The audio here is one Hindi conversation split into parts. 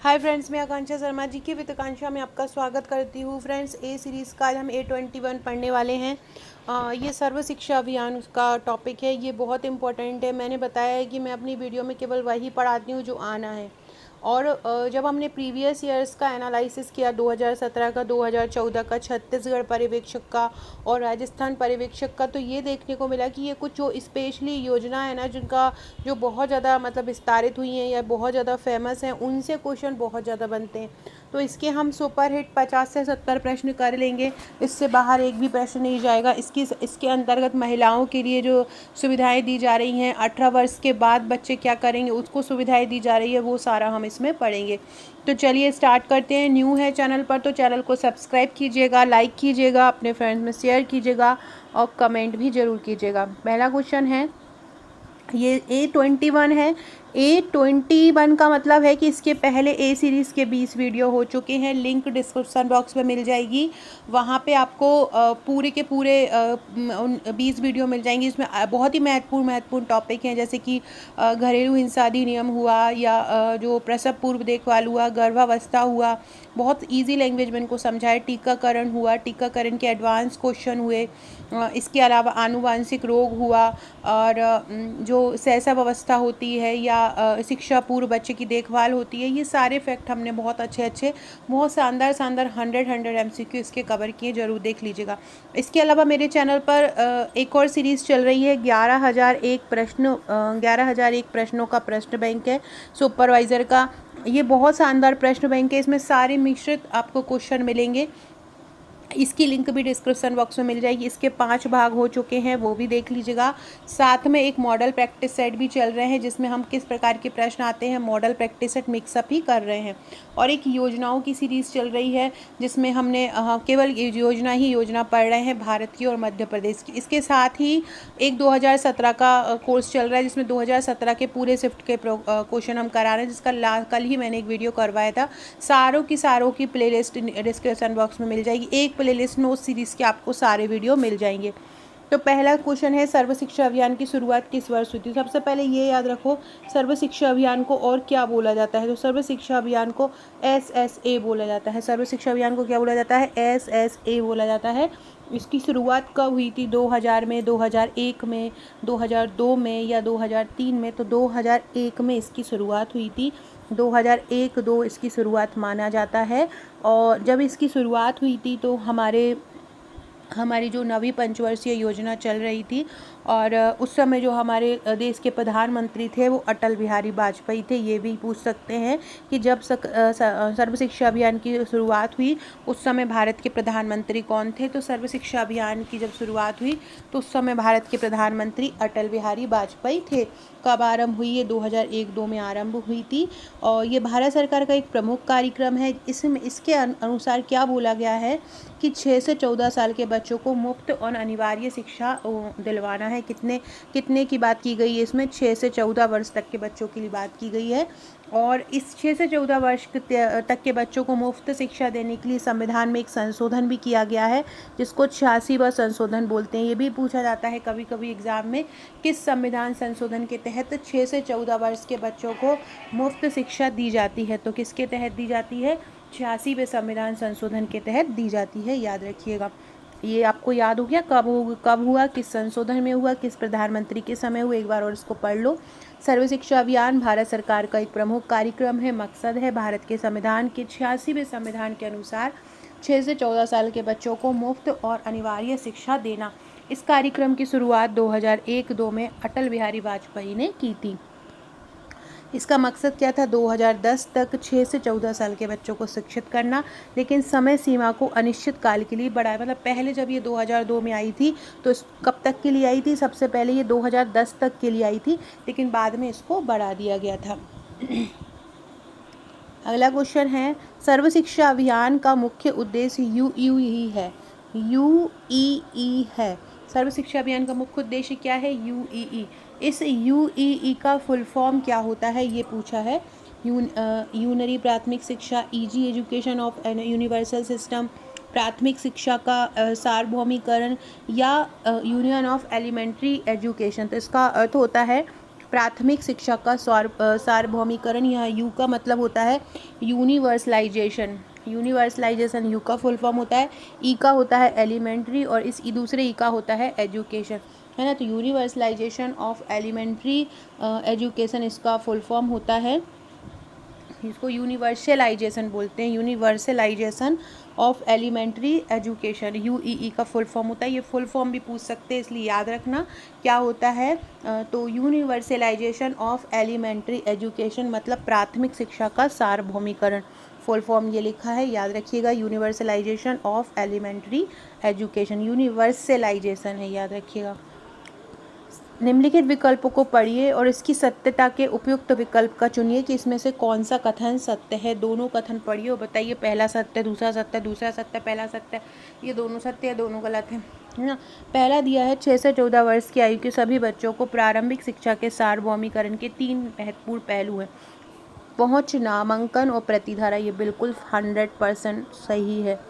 हाय फ्रेंड्स, मैं आकांक्षा शर्मा जी की विद आकांक्षा में आपका स्वागत करती हूँ। फ्रेंड्स, ए सीरीज़ का आज हम A21 पढ़ने वाले हैं। ये सर्व शिक्षा अभियान उसका टॉपिक है। ये बहुत इंपॉर्टेंट है। मैंने बताया है कि मैं अपनी वीडियो में केवल वही पढ़ाती हूँ जो आना है। और जब हमने प्रीवियस ईयर्स का एनालिसिस किया 2017 का, 2014 का, छत्तीसगढ़ पर्यवेक्षक का और राजस्थान पर्यवेक्षक का, तो ये देखने को मिला कि ये कुछ जो स्पेशली योजना है ना, जिनका जो बहुत ज़्यादा मतलब विस्तारित हुई हैं या बहुत ज़्यादा फेमस हैं, उनसे क्वेश्चन बहुत ज़्यादा बनते हैं। तो इसके हम सुपर हिट 50 से 70 प्रश्न कर लेंगे। इससे बाहर एक भी प्रश्न नहीं जाएगा। इसके अंतर्गत महिलाओं के लिए जो सुविधाएं दी जा रही हैं, 18 वर्ष के बाद बच्चे क्या करेंगे उसको सुविधाएं दी जा रही है, वो सारा हम इसमें पढ़ेंगे। तो चलिए स्टार्ट करते हैं। न्यू है चैनल पर तो चैनल को सब्सक्राइब कीजिएगा, लाइक कीजिएगा, अपने फ्रेंड्स में शेयर कीजिएगा और कमेंट भी ज़रूर कीजिएगा। पहला क्वेश्चन है, ये A21 है। A21 का मतलब है कि इसके पहले ए सीरीज़ के 20 वीडियो हो चुके हैं। लिंक डिस्क्रिप्शन बॉक्स में मिल जाएगी। वहाँ पे आपको पूरे के पूरे 20 वीडियो मिल जाएंगी। इसमें बहुत ही महत्वपूर्ण टॉपिक हैं, जैसे कि घरेलू हिंसा अधिनियम हुआ या जो प्रसव पूर्व देखभाल हुआ, गर्भावस्था हुआ, बहुत इजी लैंग्वेज में इनको समझाया, टीकाकरण हुआ, टीकाकरण के एडवांस क्वेश्चन हुए, इसके अलावा आनुवांशिक रोग हुआ, और जो सहसा अवस्था होती है या शिक्षा पूर्व बच्चे की देखभाल होती है, ये सारे फैक्ट हमने बहुत अच्छे बहुत शानदार 100 MCQ इसके कवर किए, ज़रूर देख लीजिएगा। इसके अलावा मेरे चैनल पर एक और सीरीज़ चल रही है 11,001 प्रश्नों का प्रश्न बैंक है सुपरवाइज़र का। ये बहुत शानदार प्रश्न बैंक है। इसमें सारे मिश्रित आपको क्वेश्चन मिलेंगे। इसकी लिंक भी डिस्क्रिप्शन बॉक्स में मिल जाएगी। इसके 5 भाग हो चुके हैं, वो भी देख लीजिएगा। साथ में एक मॉडल प्रैक्टिस सेट भी चल रहे हैं, जिसमें हम किस प्रकार के प्रश्न आते हैं मॉडल प्रैक्टिस सेट मिक्सअप ही कर रहे हैं। और एक योजनाओं की सीरीज़ चल रही है, जिसमें हमने केवल योजना पढ़ रहे हैं भारत की और मध्य प्रदेश की। इसके साथ ही एक 2017 का कोर्स चल रहा है, जिसमें 2017 के पूरे शिफ्ट के क्वेश्चन हम करा रहे हैं, जिसका कल ही मैंने एक वीडियो करवाया था। सारों की प्लेलिस्ट डिस्क्रिप्शन बॉक्स में मिल जाएगी। एक प्लेलिस्ट में उस सीरीज़ के आपको सारे वीडियो मिल जाएंगे। तो पहला क्वेश्चन है, सर्व शिक्षा अभियान की शुरुआत किस वर्ष हुई थी? सबसे पहले ये याद रखो, सर्व शिक्षा अभियान को और क्या बोला जाता है? तो सर्व शिक्षा अभियान को SSA बोला जाता है। सर्व शिक्षा अभियान को क्या बोला जाता है? SSA बोला जाता है। इसकी शुरुआत कब हुई थी? 2000 में, 2001 में, 2002 में या 2003 में? तो 2001 में इसकी शुरुआत हुई थी। 2001-2 इसकी शुरुआत माना जाता है। और जब इसकी शुरुआत हुई थी तो हमारी जो नवी पंचवर्षीय योजना चल रही थी, और उस समय जो हमारे देश के प्रधानमंत्री थे वो अटल बिहारी वाजपेयी थे। ये भी पूछ सकते हैं कि जब सर्व शिक्षा अभियान की शुरुआत हुई उस समय भारत के प्रधानमंत्री कौन थे? तो सर्व शिक्षा अभियान की जब शुरुआत हुई तो उस समय भारत के प्रधानमंत्री अटल बिहारी वाजपेयी थे। कब आरंभ हुई? ये 2001-2 में आरंभ हुई थी। और ये भारत सरकार का एक प्रमुख कार्यक्रम है। इसके अनुसार क्या बोला गया है कि 6 से 14 साल के बच्चों को मुफ्त और अनिवार्य शिक्षा दिलवाना है। कितने की बात की गई है इसमें? 6 से 14 वर्ष तक के बच्चों की बात की गई है। और इस 6 से 14 वर्ष तक के बच्चों को मुफ्त शिक्षा देने के लिए संविधान में एक संशोधन भी किया गया है, जिसको 86वां संशोधन बोलते हैं। ये भी पूछा जाता है कभी कभी एग्जाम में, किस संविधान संशोधन के तहत 6 से 14 वर्ष के बच्चों को मुफ्त शिक्षा दी जाती है? तो किसके तहत दी जाती है? 86वें संविधान संशोधन के तहत दी जाती है, याद रखिएगा। ये आपको याद हो गया कब हुआ, किस संशोधन में हुआ, किस प्रधानमंत्री के समय हुआ? एक बार और इसको पढ़ लो। सर्व शिक्षा अभियान भारत सरकार का एक प्रमुख कार्यक्रम है। मकसद है भारत के संविधान के 86वें संविधान के अनुसार 6 से 14 साल के बच्चों को मुफ्त और अनिवार्य शिक्षा देना। इस कार्यक्रम की शुरुआत 2001-2 में अटल बिहारी वाजपेयी ने की थी। इसका मकसद क्या था? 2010 तक 6 से 14 साल के बच्चों को शिक्षित करना, लेकिन समय सीमा को अनिश्चित काल के लिए बढ़ाया। मतलब पहले जब ये 2002 में आई थी तो कब तक के लिए आई थी? सबसे पहले ये 2010 तक के लिए आई थी, लेकिन बाद में इसको बढ़ा दिया गया था। अगला क्वेश्चन है, सर्व शिक्षा अभियान का मुख्य उद्देश्य UEE है। UEE है। सर्व शिक्षा अभियान का मुख्य उद्देश्य क्या है? UEE। इस UEE का फुल फॉर्म क्या होता है? ये पूछा है। यूनरी प्राथमिक शिक्षा, EG education of universal system, प्राथमिक शिक्षा का सार्वभौमिकरण, या यूनियन ऑफ एलिमेंट्री एजुकेशन। तो इसका अर्थ होता है प्राथमिक शिक्षा का सार्वभौमिकरण। यहाँ यू का मतलब होता है यूनिवर्सलाइजेशन। यूनिवर्सलाइजेशन यू का फुल फॉर्म होता है। ई का होता है एलिमेंट्री और इस दूसरे ई का होता है एजुकेशन, है ना। तो यूनिवर्सलाइजेशन ऑफ एलिमेंट्री एजुकेशन इसका फुल फॉर्म होता है, इसको यूनिवर्सलाइजेशन बोलते हैं, यूनिवर्सलाइजेशन ऑफ एलिमेंट्री एजुकेशन। यूईई का फुल फॉर्म होता है। ये फुल फॉर्म भी पूछ सकते हैं, इसलिए याद रखना क्या होता है। तो यूनिवर्सलाइजेशन ऑफ एलिमेंट्री एजुकेशन मतलब प्राथमिक शिक्षा का सार्वभौमिकरण, फुल फॉर्म ये लिखा है, याद रखिएगा। Universalisation of elementary education, universalisation है, याद रखिएगा। निम्नलिखित विकल्पों को पढ़िए और इसकी सत्यता के उपयुक्त विकल्प का चुनिए कि इसमें से कौन सा कथन सत्य है। दोनों कथन पढ़िए और बताइए पहला सत्य, दूसरा सत्य, दूसरा सत्य, पहला सत्य, ये दोनों सत्य है, दोनों गलत है ना। पहला दिया है 6 से 14 वर्ष की आयु के सभी बच्चों को प्रारंभिक शिक्षा के सार्वभौमिकरण के 3 महत्वपूर्ण पहलू हैं, पहुँच, नामांकन और प्रतिधारा। ये बिल्कुल 100% सही है।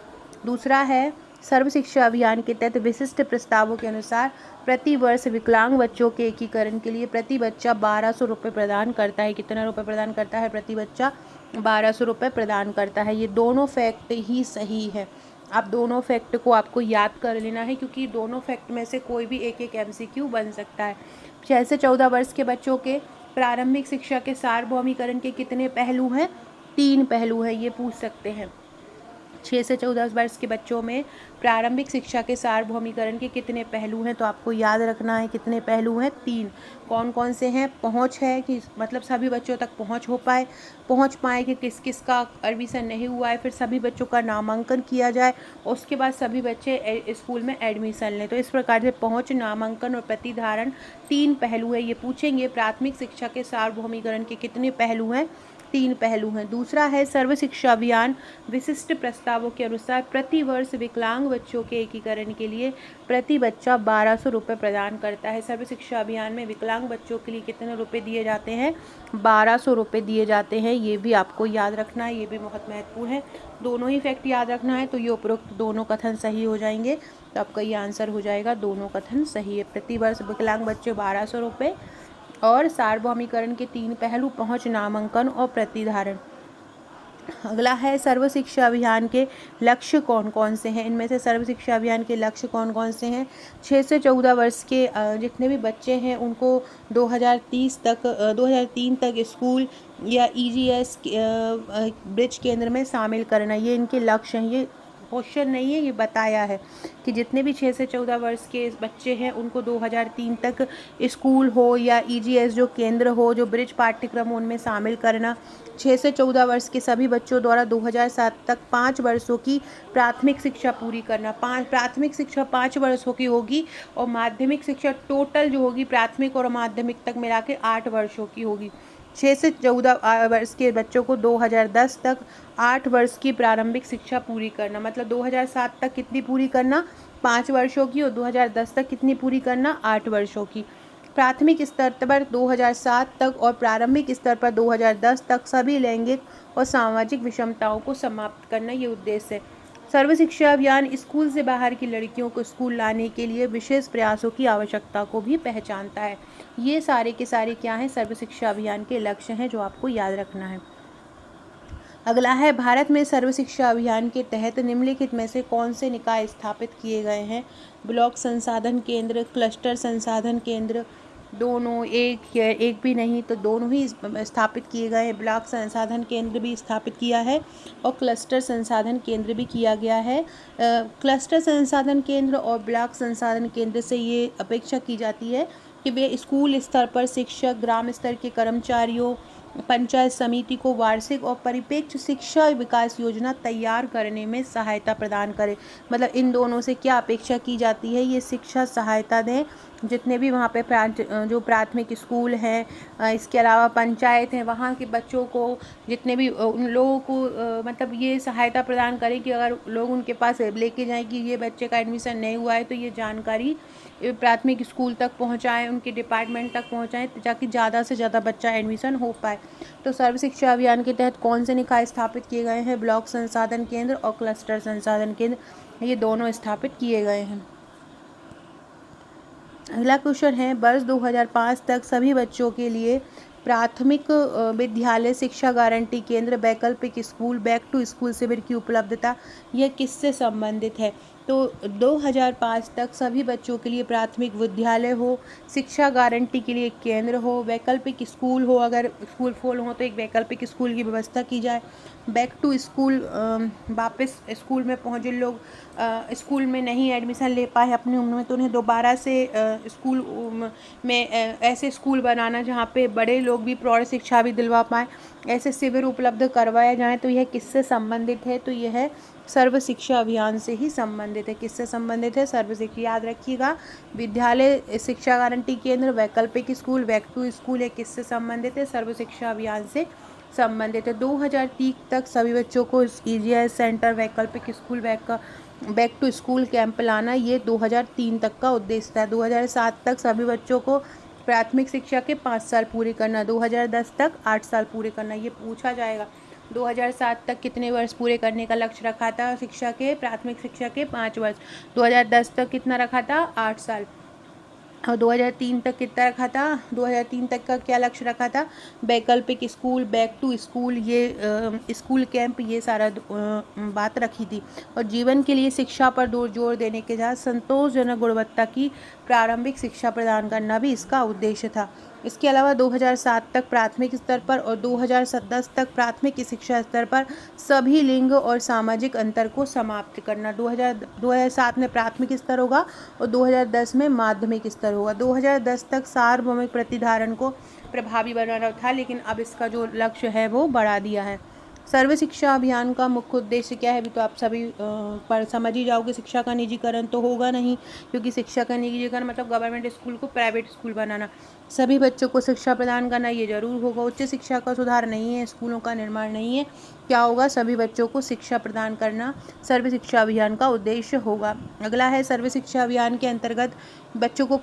दूसरा है सर्व शिक्षा अभियान के तहत विशिष्ट प्रस्तावों के अनुसार प्रति वर्ष विकलांग बच्चों के एकीकरण के लिए प्रति बच्चा 1200 रुपये प्रदान करता है। कितना रुपये प्रदान करता है? प्रति बच्चा 1200 रुपये प्रदान करता है। ये दोनों फैक्ट ही सही है। आप दोनों फैक्ट को आपको याद कर लेना है, क्योंकि दोनों फैक्ट में से कोई भी एक एक MCQ बन सकता है। 6 से 14 वर्ष के बच्चों के प्रारंभिक शिक्षा के सार्वभौमिकरण के कितने पहलू हैं? 3 पहलू हैं, ये पूछ सकते हैं। 6 से 14 वर्ष के बच्चों में प्रारंभिक शिक्षा के सार्वभौमिकरण के कितने पहलू हैं? तो आपको याद रखना है कितने पहलू हैं? 3। कौन कौन से हैं? पहुंच है कि मतलब सभी बच्चों तक पहुंच पाए कि किस किस का एडमिशन नहीं हुआ है, फिर सभी बच्चों का नामांकन किया जाए और उसके बाद सभी बच्चे स्कूल में एडमिशन लें। तो इस प्रकार से पहुँच, नामांकन और प्रतिधारण 3 पहलू है, ये पूछेंगे। प्राथमिक शिक्षा के सार्वभौमिकरण के कितने पहलू हैं? 3 पहलू हैं। दूसरा है सर्व शिक्षा अभियान विशिष्ट प्रस्तावों के अनुसार प्रति वर्ष विकलांग बच्चों के एकीकरण के लिए प्रति बच्चा 1200 रुपये प्रदान करता है। सर्व शिक्षा अभियान में विकलांग बच्चों के लिए कितने रुपए दिए जाते हैं? 1200 रुपये दिए जाते हैं। ये भी आपको याद रखना है, ये भी बहुत महत्वपूर्ण है। दोनों ही फैक्ट याद रखना है, तो ये उपरोक्त दोनों कथन सही हो जाएंगे। तो आपका ये आंसर हो जाएगा, दोनों कथन सही है। प्रति वर्ष विकलांग बच्चे 1200 रुपये और सार्वभौमिकरण के 3 पहलू, पहुंच, नामांकन और प्रतिधारण। अगला है सर्व शिक्षा अभियान के लक्ष्य कौन कौन से हैं? इनमें से सर्व शिक्षा अभियान के लक्ष्य कौन कौन से हैं? 6 से 14 वर्ष के जितने भी बच्चे हैं उनको 2003 तक स्कूल या EGS ब्रिज केंद्र में शामिल करना, ये इनके लक्ष्य हैं। ये क्वेश्चन नहीं है, ये बताया है कि जितने भी 6 से 14 वर्ष के बच्चे हैं उनको 2003 तक स्कूल हो या EGS जो केंद्र हो, जो ब्रिज पाठ्यक्रम हो, उनमें शामिल करना। 6 से 14 वर्ष के सभी बच्चों द्वारा 2007 तक 5 वर्षों की प्राथमिक शिक्षा पूरी करना। प्राथमिक शिक्षा 5 वर्षों की होगी और माध्यमिक शिक्षा टोटल जो होगी प्राथमिक और माध्यमिक तक मिला के 8 वर्षों की होगी। 6 से 14 वर्ष के बच्चों को 2010 तक 8 वर्ष की प्रारंभिक शिक्षा पूरी करना, मतलब 2007 तक कितनी पूरी करना? 5 वर्षों की, और 2010 तक कितनी पूरी करना? 8 वर्षों की। प्राथमिक स्तर पर 2007 तक और प्रारंभिक स्तर पर 2010 तक सभी लैंगिक और सामाजिक विषमताओं को समाप्त करना, ये उद्देश्य है। सर्व शिक्षा अभियान स्कूल से बाहर की लड़कियों को स्कूल लाने के लिए विशेष प्रयासों की आवश्यकता को भी पहचानता है। ये सारे के सारे क्या हैं? सर्व शिक्षा अभियान के लक्ष्य हैं, जो आपको याद रखना है। अगला है भारत में सर्व शिक्षा अभियान के तहत निम्नलिखित में से कौन से निकाय स्थापित किए गए हैं? ब्लॉक संसाधन केंद्र, क्लस्टर संसाधन केंद्र, दोनों, एक भी नहीं तो दोनों ही स्थापित किए गए हैं। ब्लॉक संसाधन केंद्र भी स्थापित किया है और क्लस्टर संसाधन केंद्र भी किया गया है। क्लस्टर संसाधन केंद्र और ब्लॉक संसाधन केंद्र से ये अपेक्षा की जाती है कि वे स्कूल स्तर पर शिक्षक, ग्राम स्तर के कर्मचारियों, पंचायत समिति को वार्षिक और परिप्रेक्ष्य शिक्षा विकास योजना तैयार करने में सहायता प्रदान करें। मतलब इन दोनों से क्या अपेक्षा की जाती है? ये शिक्षा सहायता दें, जितने भी वहाँ पे जो प्राथमिक स्कूल हैं, इसके अलावा पंचायत हैं, वहाँ के बच्चों को, जितने भी उन लोगों को मतलब ये सहायता प्रदान करें कि अगर लोग उनके पास लेके जाएं कि ये बच्चे का एडमिशन नहीं हुआ है, तो ये जानकारी प्राथमिक स्कूल तक पहुँचाएँ, उनके डिपार्टमेंट तक पहुँचाएँ, ताकि ज़्यादा से ज़्यादा बच्चा एडमिशन हो पाए। तो सर्व शिक्षा अभियान के तहत कौन से निकाय स्थापित किए गए हैं? ब्लॉक संसाधन केंद्र और क्लस्टर संसाधन केंद्र, ये दोनों स्थापित किए गए हैं। अगला क्वेश्चन है, वर्ष 2005 तक सभी बच्चों के लिए प्राथमिक विद्यालय शिक्षा गारंटी केंद्र वैकल्पिक स्कूल बैक टू स्कूल शिविर की उपलब्धता यह किससे संबंधित है? तो 2005 तक सभी बच्चों के लिए प्राथमिक विद्यालय हो, शिक्षा गारंटी के लिए एक केंद्र हो, वैकल्पिक स्कूल हो, अगर स्कूल फुल हो तो एक वैकल्पिक स्कूल की व्यवस्था की जाए, बैक टू स्कूल वापस स्कूल में पहुँचे लोग स्कूल में नहीं एडमिशन ले पाए अपनी उम्र में तो उन्हें दोबारा से स्कूल में ऐसे स्कूल बनाना जहाँ पे बड़े लोग भी प्रौढ़ शिक्षा भी दिलवा पाएँ, ऐसे शिविर उपलब्ध करवाए जाएँ। तो यह किससे संबंधित है? तो यह सर्व शिक्षा अभियान से ही संबंधित है। किससे संबंधित है? सर्व शिक्षा। याद रखिएगा, विद्यालय शिक्षा गारंटी केंद्र वैकल्पिक स्कूल बैक टू स्कूल, ये किससे संबंधित है? सर्व शिक्षा अभियान से संबंधित है। 2030 तक सभी बच्चों को EGS सेंटर वैकल्पिक school back to school camp लाना, ये 2003 तक का उद्देश्य था। 2007 तक सभी बच्चों को प्राथमिक शिक्षा के 5 साल पूरे करना, 2010 तक 8 साल पूरे करना। ये पूछा जाएगा 2007 तक कितने वर्ष पूरे करने का लक्ष्य रखा था शिक्षा के, प्राथमिक शिक्षा के 5 वर्ष। 2010 तक कितना रखा था? 8 साल। और 2003 तक कितना रखा था? 2003 तक का क्या लक्ष्य रखा था? वैकल्पिक स्कूल बैक टू स्कूल, ये स्कूल कैंप, ये सारा बात रखी थी। और जीवन के लिए शिक्षा पर जोर देने के साथ संतोषजनक गुणवत्ता की प्रारंभिक शिक्षा प्रदान करना भी इसका उद्देश्य था। इसके अलावा 2007 तक प्राथमिक स्तर पर और 2010 तक प्राथमिक शिक्षा स्तर पर सभी लिंग और सामाजिक अंतर को समाप्त करना। 2007 में प्राथमिक स्तर होगा और 2010 में माध्यमिक स्तर होगा। 2010 तक सार्वभौमिक प्रतिधारण को प्रभावी बनाना था, लेकिन अब इसका जो लक्ष्य है वो बढ़ा दिया है। सर्व शिक्षा अभियान का मुख्य उद्देश्य क्या है? अभी तो आप सभी पर समझ ही जाओगे, शिक्षा का निजीकरण तो होगा नहीं, क्योंकि शिक्षा का निजीकरण मतलब गवर्नमेंट स्कूल को प्राइवेट स्कूल बनाना। सभी बच्चों को शिक्षा प्रदान करना ये जरूर होगा। उच्च शिक्षा का सुधार नहीं है, स्कूलों का निर्माण नहीं है, क्या होगा? सभी बच्चों को शिक्षा प्रदान करना सर्व शिक्षा अभियान का उद्देश्य होगा। अगला है, सर्व शिक्षा अभियान के अंतर्गत बच्चों को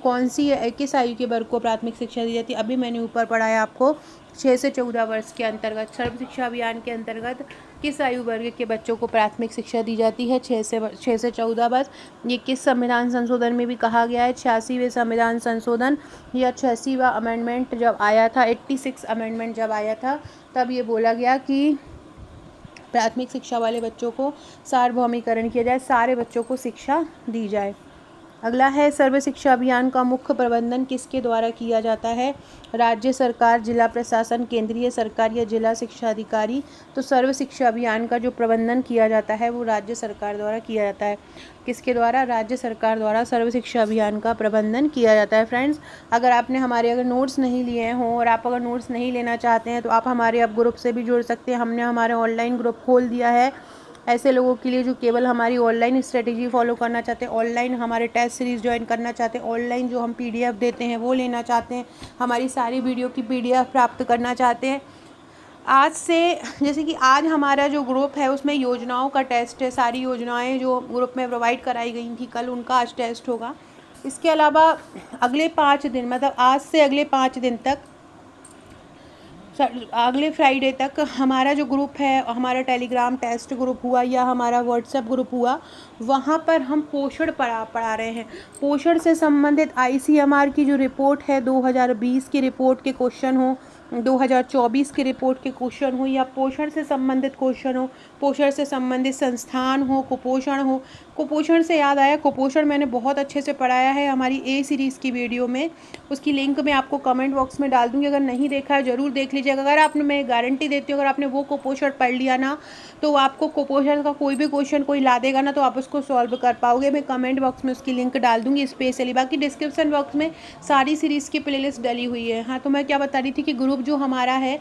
किस आयु के वर्ग को प्राथमिक शिक्षा दी जाती है? अभी मैंने ऊपर पढ़ाया आपको, 6 से 14 वर्ष के अंतर्गत सर्व शिक्षा अभियान के अंतर्गत किस आयु वर्ग के बच्चों को प्राथमिक शिक्षा दी जाती है? 6 से 14 वर्ष। ये किस संविधान संशोधन में भी कहा गया है? 86वें संविधान संशोधन या 86वां अमेंडमेंट जब आया था, 86 अमेंडमेंट जब आया था, तब ये बोला गया कि प्राथमिक शिक्षा वाले बच्चों को सार्वभौमिकरण किया जाए, सारे बच्चों को शिक्षा दी जाए। अगला है, सर्व शिक्षा अभियान का मुख्य प्रबंधन किसके द्वारा किया जाता है? राज्य सरकार, जिला प्रशासन, केंद्रीय सरकार या जिला शिक्षा अधिकारी। तो सर्व शिक्षा अभियान का जो प्रबंधन किया जाता है वो राज्य सरकार द्वारा किया जाता है। किसके द्वारा? राज्य सरकार द्वारा सर्व शिक्षा अभियान का प्रबंधन किया जाता है। फ्रेंड्स, अगर आपने हमारे नोट्स नहीं लिए हों और आप अगर नोट्स नहीं लेना चाहते हैं तो आप हमारे अब ग्रुप से भी जुड़ सकते हैं। हमने हमारे ऑनलाइन ग्रुप खोल दिया है ऐसे लोगों के लिए जो केवल हमारी ऑनलाइन स्ट्रेटेजी फॉलो करना चाहते हैं, ऑनलाइन हमारे टेस्ट सीरीज़ ज्वाइन करना चाहते हैं, ऑनलाइन जो हम PDF देते हैं वो लेना चाहते हैं, हमारी सारी वीडियो की PDF प्राप्त करना चाहते हैं। आज से, जैसे कि आज हमारा जो ग्रुप है उसमें योजनाओं का टेस्ट है, सारी योजनाएं जो ग्रुप में प्रोवाइड कराई गई थी कल, उनका आज टेस्ट होगा। इसके अलावा अगले 5 दिन, मतलब आज से अगले 5 दिन तक, अगले फ्राइडे तक हमारा जो ग्रुप है, हमारा टेलीग्राम टेस्ट ग्रुप हुआ या हमारा व्हाट्सएप ग्रुप हुआ, वहाँ पर हम पोषण पढ़ा रहे हैं। पोषण से संबंधित ICMR की जो रिपोर्ट है 2020 की रिपोर्ट के क्वेश्चन हो, 2024 की रिपोर्ट के क्वेश्चन हो, या पोषण से संबंधित क्वेश्चन हो, पोषण से संबंधित संस्थान हो, कुपोषण हो। कुपोषण से याद आया, कुपोषण मैंने बहुत अच्छे से पढ़ाया है हमारी A सीरीज़ की वीडियो में, उसकी लिंक मैं आपको कमेंट बॉक्स में डाल दूँगी, अगर नहीं देखा है ज़रूर देख लीजिएगा। अगर आपने, मैं गारंटी देती हूँ, अगर आपने वो कुपोषण पढ़ लिया ना तो आपको कुपोषण का कोई भी क्वेश्चन कोई ला देगा ना तो आप उसको सॉल्व कर पाओगे। मैं कमेंट बॉक्स में उसकी लिंक डाल दूँगी स्पेशली, बाकी डिस्क्रिप्शन बॉक्स में सारी सीरीज़ की प्लेलिस्ट डली हुई है। हाँ, तो मैं क्या बता रही थी कि ग्रुप जो हमारा है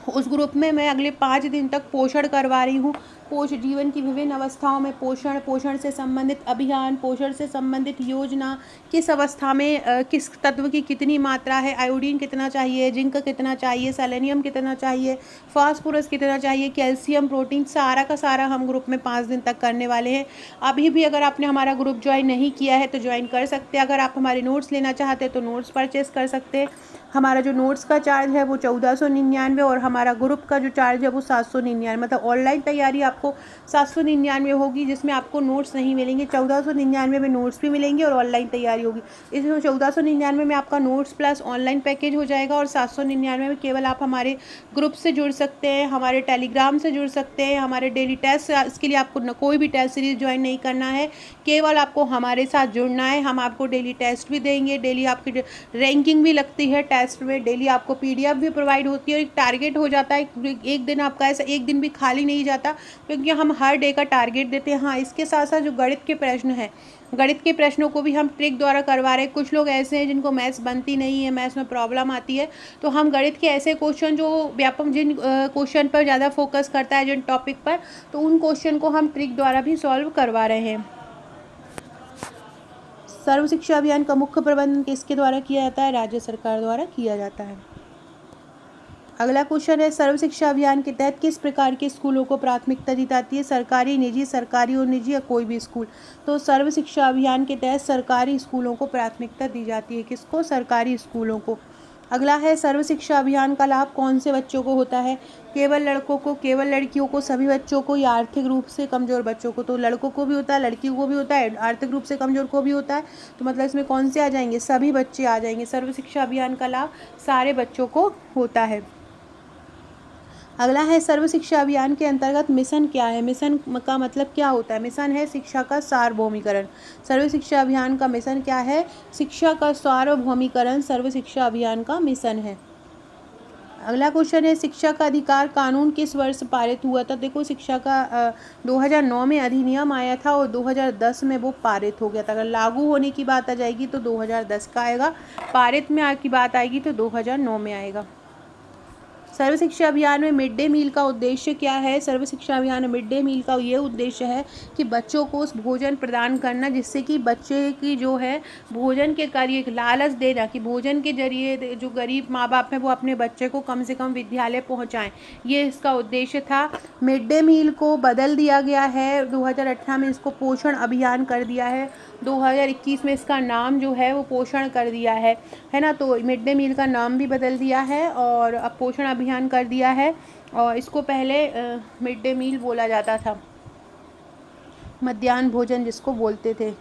उस ग्रुप में मैं अगले 5 दिन तक पोषण करवा रही हूँ। जीवन की विभिन्न अवस्थाओं में पोषण, पोषण से संबंधित अभियान, पोषण से संबंधित योजना, किस अवस्था में किस तत्व की कितनी मात्रा है, आयोडीन कितना चाहिए, जिंक कितना चाहिए, सेलेनियम कितना चाहिए, फास्फोरस कितना चाहिए, कैल्शियम, प्रोटीन, सारा का सारा हम ग्रुप में 5 दिन तक करने वाले हैं। अभी भी अगर आपने हमारा ग्रुप ज्वाइन नहीं किया है तो ज्वाइन कर सकते हैं। अगर आप हमारे नोट्स लेना चाहते हैं तो नोट्स परचेस कर सकते हैं। हमारा जो नोट्स का चार्ज है वो 1499 और हमारा ग्रुप का जो चार्ज है वो 799, मतलब ऑनलाइन तैयारी आपको 799 होगी, जिसमें आपको नोट्स नहीं मिलेंगे। 1499 में नोट्स भी मिलेंगे और ऑनलाइन तैयारी होगी। इसमें 1499 में आपका नोट्स प्लस ऑनलाइन पैकेज हो जाएगा और 799 में केवल आप हमारे ग्रुप से जुड़ सकते हैं, हमारे टेलीग्राम से जुड़ सकते हैं, हमारे डेली टेस्ट, इसके लिए आपको कोई भी टेस्ट सीरीज ज्वाइन नहीं करना है, केवल आपको हमारे साथ जुड़ना है। हम आपको डेली टेस्ट भी देंगे, डेली आपकी रैंकिंग भी लगती है टेस्ट में, डेली आपको पीडीएफ भी प्रोवाइड होती है और एक टारगेट हो जाता है। एक दिन आपका ऐसा एक दिन भी खाली नहीं जाता, क्योंकि हम हर डे का टारगेट देते हैं। हाँ, इसके साथ साथ जो गणित के प्रश्न हैं, गणित के प्रश्नों को भी हम ट्रिक द्वारा करवा रहे हैं। कुछ लोग ऐसे हैं जिनको मैथ्स बनती नहीं है, मैथ्स में प्रॉब्लम आती है, तो हम गणित के ऐसे क्वेश्चन जो व्यापक, जिन क्वेश्चन पर ज़्यादा फोकस करता है, जिन टॉपिक पर, तो उन क्वेश्चन को हम ट्रिक द्वारा भी सॉल्व करवा रहे हैं। सर्व शिक्षा अभियान का मुख्य प्रबंधन किसके द्वारा किया जाता है? राज्य सरकार द्वारा किया जाता है। अगला क्वेश्चन है, सर्व शिक्षा अभियान के तहत किस प्रकार के स्कूलों को प्राथमिकता दी जाती है? सरकारी, निजी, सरकारी और निजी, या कोई भी स्कूल? तो सर्व शिक्षा अभियान के तहत सरकारी स्कूलों को प्राथमिकता दी जाती है। किसको? सरकारी स्कूलों को। अगला है, सर्व शिक्षा अभियान का लाभ कौन से बच्चों को होता है? केवल लड़कों को, केवल लड़कियों को, सभी बच्चों को, या आर्थिक रूप से कमजोर बच्चों को? तो लड़कों को भी होता है, लड़कियों को भी होता है, आर्थिक रूप से कमजोर को भी होता है। तो मतलब इसमें कौन से आ जाएंगे? सभी बच्चे आ जाएंगे। सर्व शिक्षा अभियान का लाभ सारे बच्चों को होता है। अगला है, सर्व शिक्षा अभियान के अंतर्गत मिशन क्या है? मिशन का मतलब क्या होता है? मिशन है शिक्षा का सार्वभौमिकरण। सर्व शिक्षा अभियान का मिशन क्या है? शिक्षा का सार्वभौमिकरण सर्व शिक्षा अभियान का मिशन है। अगला क्वेश्चन है, शिक्षा का अधिकार कानून किस वर्ष पारित हुआ था? देखो, शिक्षा का 2009 में अधिनियम आया था और 2010 में वो पारित हो गया था। अगर लागू होने की बात आ जाएगी तो 2010 का आएगा, पारित में की बात आएगी तो 2009 में आएगा। सर्व शिक्षा अभियान में मिड डे मील का उद्देश्य क्या है? सर्व शिक्षा अभियान में मिड डे मील का ये उद्देश्य है कि बच्चों को उस भोजन प्रदान करना, जिससे कि बच्चे की जो है भोजन के कार्य लालच देना, कि भोजन के जरिए जो गरीब माँ बाप हैं वो अपने बच्चे को कम से कम विद्यालय पहुँचाएँ, ये इसका उद्देश्य था। मिड डे मील को बदल दिया गया है, 2018 में इसको पोषण अभियान कर दिया है, 2021 में इसका नाम जो है वो पोषण कर दिया है ना। तो मिड डे मील का नाम भी बदल दिया है और अब पोषण अभियान कर दिया है, और इसको पहले मिड डे मील बोला जाता था, मध्याह्न भोजन जिसको बोलते थे।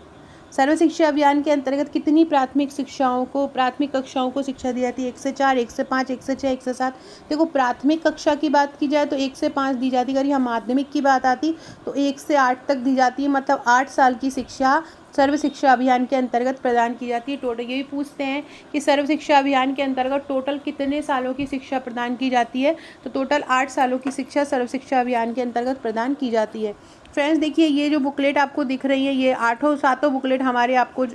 सर्व शिक्षा अभियान के अंतर्गत कितनी प्राथमिक कक्षाओं को शिक्षा दी जाती है? 1 से 4, 1 से 5, 1 से 6, 1 से 7। देखो, प्राथमिक कक्षा की बात की जाए तो 1 से 5 दी जाती है। अगर यहाँ माध्यमिक की बात आती तो 1 से 8 तक दी जाती है, मतलब 8 साल की शिक्षा सर्व शिक्षा अभियान के अंतर्गत प्रदान की जाती है। टोटल ये भी पूछते हैं कि सर्व शिक्षा अभियान के अंतर्गत टोटल कितने सालों की शिक्षा प्रदान की जाती है? तो टोटल 8 सालों की शिक्षा सर्व शिक्षा अभियान के अंतर्गत प्रदान की जाती है। फ्रेंड्स, देखिए, ये जो बुकलेट आपको दिख रही है, ये 7 बुकलेट हमारे आपको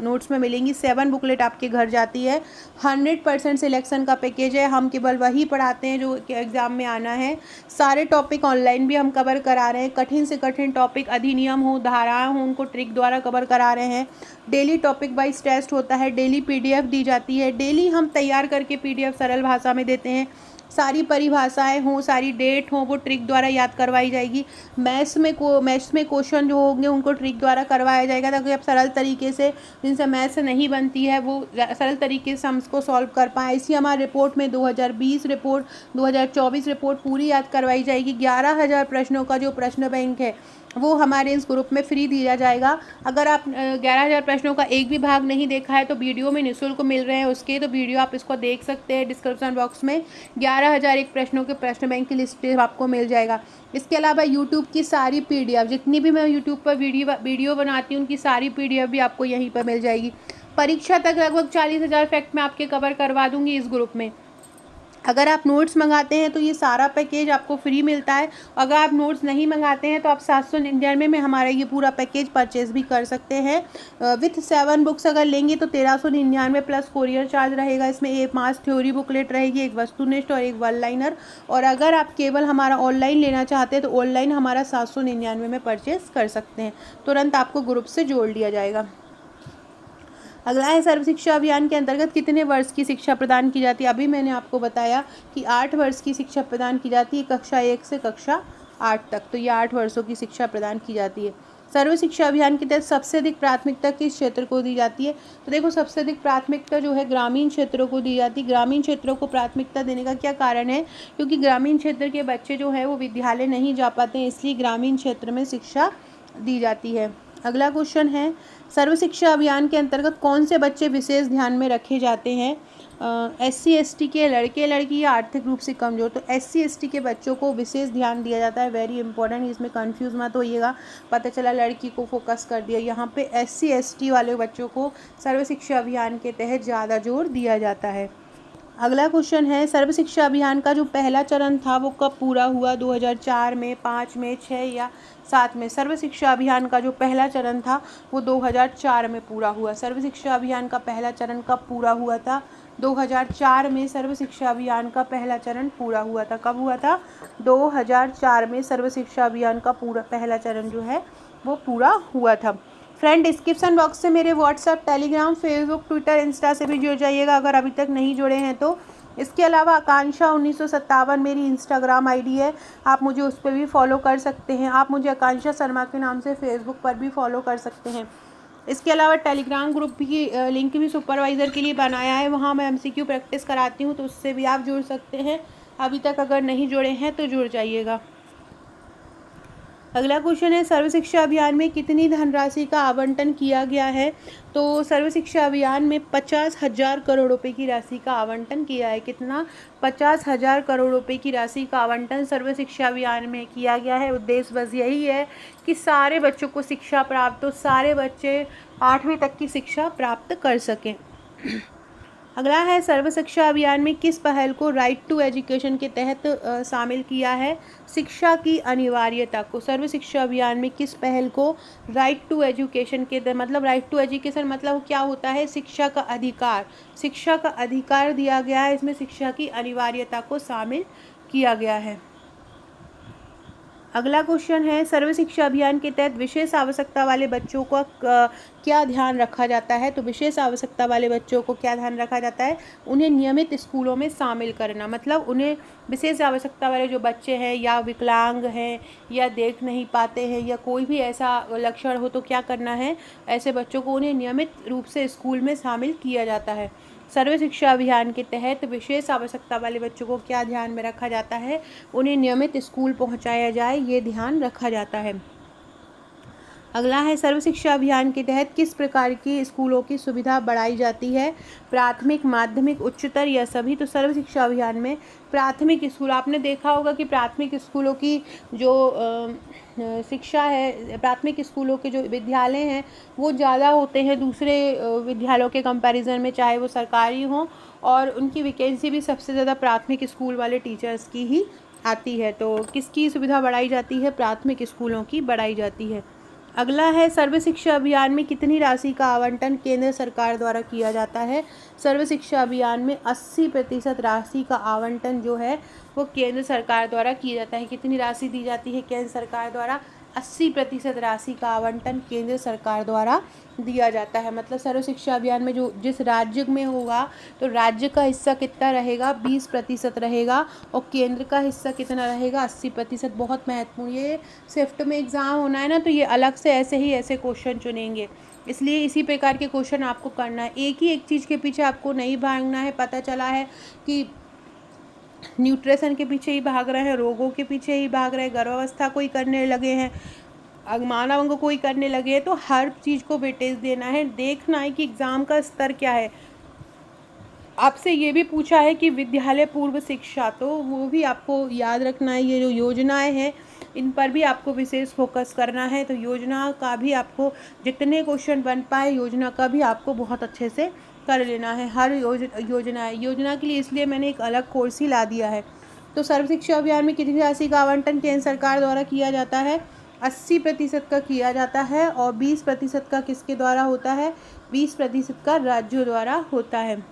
नोट्स में मिलेंगी। 7 बुकलेट आपके घर जाती है। 100% सिलेक्शन का पैकेज है। हम केवल वही पढ़ाते हैं जो एग्ज़ाम में आना है। सारे टॉपिक ऑनलाइन भी हम कवर करा रहे हैं। कठिन से कठिन टॉपिक, अधिनियम हो, धाराएं हो, उनको ट्रिक द्वारा कवर करा रहे हैं। डेली टॉपिक वाइज टेस्ट होता है, डेली पीडीएफ दी जाती है, डेली हम तैयार करके पीडीएफ सरल भाषा में देते हैं। सारी परिभाषाएं हों, सारी डेट हों, वो ट्रिक द्वारा याद करवाई जाएगी। मैथ्स में क्वेश्चन जो होंगे उनको ट्रिक द्वारा करवाया जाएगा, ताकि आप सरल तरीके से, जिनसे मैथ्स नहीं बनती है, वो सरल तरीके से हम उसको सॉल्व कर पाएँ। इसी हमारे रिपोर्ट में 2020 रिपोर्ट, 2024 रिपोर्ट पूरी याद करवाई जाएगी। 11,000 प्रश्नों का जो प्रश्न बैंक है वो हमारे इस ग्रुप में फ्री दिया जाएगा। अगर आप 11,000 प्रश्नों का एक भी भाग नहीं देखा है तो वीडियो में निःशुल्क मिल रहे हैं उसके, तो वीडियो आप इसको देख सकते हैं। डिस्क्रिप्शन बॉक्स में 11,001 प्रश्नों के प्रश्न बैंक की लिस्ट आपको मिल जाएगा। इसके अलावा यूट्यूब की सारी पीडीएफ, जितनी भी मैं यूट्यूब पर वीडियो बनाती हूँ, उनकी सारी पीडीएफ भी आपको यहीं पर मिल जाएगी। परीक्षा तक लगभग 40,000 फैक्ट मैं आपके कवर करवा दूँगी इस ग्रुप में। अगर आप नोट्स मंगाते हैं तो ये सारा पैकेज आपको फ्री मिलता है। अगर आप नोट्स नहीं मंगाते हैं तो आप 799 में हमारा ये पूरा पैकेज परचेज़ भी कर सकते हैं। विथ 7 बुक्स अगर लेंगे तो 1399 प्लस कोरियर चार्ज रहेगा। इसमें एक 5 थ्योरी बुकलेट रहेगी, एक वस्तुनिष्ठ और एक वन लाइनर। और अगर आप केवल हमारा ऑनलाइन लेना चाहते हैं तो ऑनलाइन हमारा 799 में परचेज़ कर सकते हैं। तुरंत आपको ग्रुप से जोड़ लिया जाएगा। अगला है, सर्व शिक्षा अभियान के अंतर्गत कितने वर्ष की शिक्षा प्रदान की जाती है? अभी मैंने आपको बताया कि 8 वर्ष की शिक्षा प्रदान की जाती है, कक्षा 1 से कक्षा 8 तक। तो ये 8 वर्षों की शिक्षा प्रदान की जाती है। सर्व शिक्षा अभियान के तहत सबसे अधिक प्राथमिकता किस क्षेत्र को दी जाती है? तो देखो, सबसे अधिक प्राथमिकता जो है ग्रामीण क्षेत्रों को दी जाती है। ग्रामीण क्षेत्रों को प्राथमिकता देने का क्या कारण है? क्योंकि ग्रामीण क्षेत्र के बच्चे जो है वो विद्यालय नहीं जा पाते हैं, इसलिए ग्रामीण क्षेत्र में शिक्षा दी जाती है। अगला क्वेश्चन है, सर्व शिक्षा अभियान के अंतर्गत कौन से बच्चे विशेष ध्यान में रखे जाते हैं? SC ST के लड़के लड़की या आर्थिक रूप से कमजोर? तो SC ST के बच्चों को विशेष ध्यान दिया जाता है। वेरी इंपॉर्टेंट, इसमें कंफ्यूज मत होइएगा, पता चला लड़की को फोकस कर दिया। यहाँ पे SC ST वाले बच्चों को सर्व शिक्षा अभियान के तहत ज़्यादा जोर दिया जाता है। अगला क्वेश्चन है, सर्व शिक्षा अभियान का जो पहला चरण था वो कब पूरा हुआ? 2004 में, 5 में, 6 या 7 में? सर्व शिक्षा अभियान का जो पहला चरण था वो 2004 में पूरा हुआ। सर्व शिक्षा अभियान का पहला चरण कब पूरा हुआ था? 2004 में सर्व शिक्षा अभियान का पहला चरण पूरा हुआ था। कब हुआ था? 2004 में सर्व शिक्षा अभियान का पहला चरण जो है वो पूरा हुआ था। फ्रेंड, डिस्क्रिप्शन बॉक्स से मेरे WhatsApp, Telegram, Facebook, Twitter, Insta से भी जुड़ जाइएगा अगर अभी तक नहीं जुड़े हैं तो। इसके अलावा आकांक्षा 1957 मेरी इंस्टाग्राम आईडी है, आप मुझे उस पर भी फॉलो कर सकते हैं। आप मुझे आकांक्षा शर्मा के नाम से फेसबुक पर भी फॉलो कर सकते हैं। इसके अलावा टेलीग्राम ग्रुप की लिंक भी सुपरवाइज़र के लिए बनाया है, वहाँ मैं MCQ प्रैक्टिस कराती हूँ, तो उससे भी आप जुड़ सकते हैं। अभी तक अगर नहीं जुड़े हैं तो जुड़ जाइएगा। अगला क्वेश्चन है, सर्व शिक्षा अभियान में कितनी धनराशि का आवंटन किया गया है? तो सर्व शिक्षा अभियान में 50,000 करोड़ रुपए की राशि का आवंटन किया है। कितना? 50,000 करोड़ रुपए की राशि का आवंटन सर्व शिक्षा अभियान में किया गया है। उद्देश्य बस यही है कि सारे बच्चों को शिक्षा प्राप्त हो, सारे बच्चे 8वीं तक की शिक्षा प्राप्त कर सकें। अगला है, सर्व शिक्षा अभियान में किस पहल को राइट टू एजुकेशन के तहत शामिल किया है? शिक्षा की अनिवार्यता को। सर्व शिक्षा अभियान में किस पहल को राइट टू एजुकेशन के मतलब राइट टू एजुकेशन मतलब क्या होता है? शिक्षा का अधिकार। शिक्षा का अधिकार दिया गया है, इसमें शिक्षा की अनिवार्यता को शामिल किया गया है। अगला क्वेश्चन है, सर्व शिक्षा अभियान के तहत विशेष आवश्यकता वाले बच्चों का क्या ध्यान रखा जाता है? तो विशेष आवश्यकता वाले बच्चों को क्या ध्यान रखा जाता है? उन्हें नियमित स्कूलों में शामिल करना। मतलब उन्हें विशेष आवश्यकता वाले जो बच्चे हैं या विकलांग हैं या देख नहीं पाते हैं या कोई भी ऐसा लक्षण हो तो क्या करना है? ऐसे बच्चों को उन्हें नियमित रूप से स्कूल में शामिल किया जाता है। सर्व शिक्षा अभियान के तहत विशेष आवश्यकता वाले बच्चों को क्या ध्यान में रखा जाता है? उन्हें नियमित स्कूल पहुंचाया जाए, ये ध्यान रखा जाता है। अगला है, सर्व शिक्षा अभियान के तहत किस प्रकार की स्कूलों की सुविधा बढ़ाई जाती है? प्राथमिक, माध्यमिक, उच्चतर या सभी? तो सर्व शिक्षा अभियान में प्राथमिक स्कूल, आपने देखा होगा कि प्राथमिक स्कूलों की जो शिक्षा है, प्राथमिक स्कूलों के जो विद्यालय हैं वो ज़्यादा होते हैं दूसरे विद्यालयों के कंपैरिजन में, चाहे वो सरकारी हों, और उनकी वैकेंसी भी सबसे ज़्यादा प्राथमिक स्कूल वाले टीचर्स की ही आती है। तो किसकी सुविधा बढ़ाई जाती है? प्राथमिक स्कूलों की बढ़ाई जाती है। अगला है, सर्व शिक्षा अभियान में कितनी राशि का आवंटन केंद्र सरकार द्वारा किया जाता है? सर्व शिक्षा अभियान में 80% राशि का आवंटन जो है वो केंद्र सरकार द्वारा किया जाता है। कितनी राशि दी जाती है केंद्र सरकार द्वारा? 80% राशि का आवंटन केंद्र सरकार द्वारा दिया जाता है। मतलब सर्व शिक्षा अभियान में जो जिस राज्य में होगा तो राज्य का हिस्सा कितना रहेगा? 20% रहेगा, और केंद्र का हिस्सा कितना रहेगा? 80%। बहुत महत्वपूर्ण, ये शिफ्ट में एग्ज़ाम होना है ना, तो ये अलग से ऐसे क्वेश्चन चुनेंगे, इसलिए इसी प्रकार के क्वेश्चन आपको करना है। एक ही एक चीज़ के पीछे आपको नहीं भागना है। पता चला है कि न्यूट्रिशन के पीछे ही भाग रहे हैं, रोगों के पीछे ही भाग रहे हैं, गर्भावस्था कोई करने लगे हैं, मानव अंग कोई करने लगे हैं, तो हर चीज़ को वेटेज देना है। देखना है कि एग्ज़ाम का स्तर क्या है। आपसे ये भी पूछा है कि विद्यालय पूर्व शिक्षा, तो वो भी आपको याद रखना है। ये जो योजनाएं हैं इन पर भी आपको विशेष फोकस करना है। तो योजना का भी आपको जितने क्वेश्चन बन पाए योजना का भी आपको बहुत अच्छे से कर लेना है। हर योजना के लिए इसलिए मैंने एक अलग कोर्स ही ला दिया है। तो सर्व शिक्षा अभियान में कितनी राशि का आवंटन केंद्र सरकार द्वारा किया जाता है? 80% का किया जाता है, और 20% का किसके द्वारा होता है? 20% का राज्यों द्वारा होता है।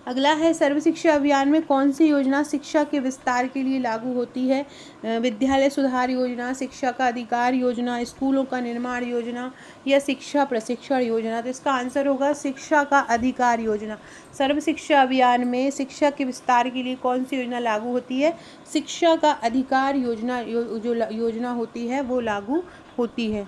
अगला है, सर्व शिक्षा अभियान में कौन सी योजना शिक्षा के विस्तार के लिए लागू होती है? विद्यालय सुधार योजना, शिक्षा का अधिकार योजना, स्कूलों का निर्माण योजना या शिक्षा प्रशिक्षण योजना? तो इसका आंसर होगा शिक्षा का अधिकार योजना। सर्व शिक्षा अभियान में शिक्षा के विस्तार के लिए कौन सी योजना लागू होती है? शिक्षा का अधिकार योजना जो योजना होती है वो लागू होती है।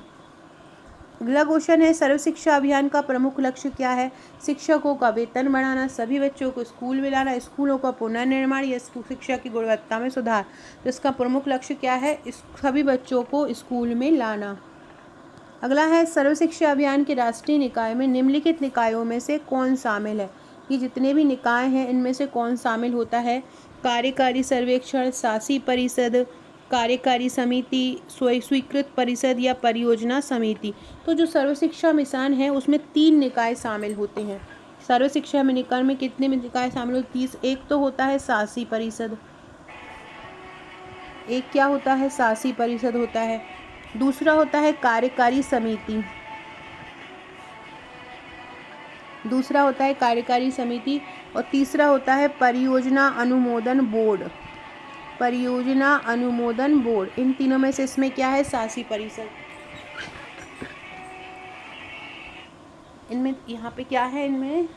अगला क्वेश्चन है, सर्व शिक्षा अभियान का प्रमुख लक्ष्य क्या है? शिक्षकों का वेतन बढ़ाना, सभी बच्चों को स्कूल में लाना, स्कूलों का पुनर्निर्माण या शिक्षा की गुणवत्ता में सुधार। तो इसका प्रमुख लक्ष्य क्या है? सभी बच्चों को स्कूल में लाना। अगला है, सर्व शिक्षा अभियान के राष्ट्रीय निकाय में निम्नलिखित निकायों में से कौन शामिल है? ये जितने भी निकाय हैं इनमें से कौन शामिल होता है? कार्यकारी सर्वेक्षण, शासी परिषद, कार्यकारी समिति, स्वीकृत परिषद या परियोजना समिति। तो जो सर्व शिक्षा मिशन है उसमें 3 निकाय शामिल होते हैं। सर्व शिक्षा निकाय में कितने निकाय शामिल होते? 30। एक तो होता है शासी परिषद, एक क्या होता है? शासी परिषद होता है। दूसरा होता है कार्यकारी समिति, दूसरा होता है कार्यकारी समिति, और तीसरा होता है परियोजना अनुमोदन बोर्ड, परियोजना अनुमोदन बोर्ड। इन तीनों में से इसमें क्या है? शासी परिषद। इनमें यहाँ पे क्या है? इनमें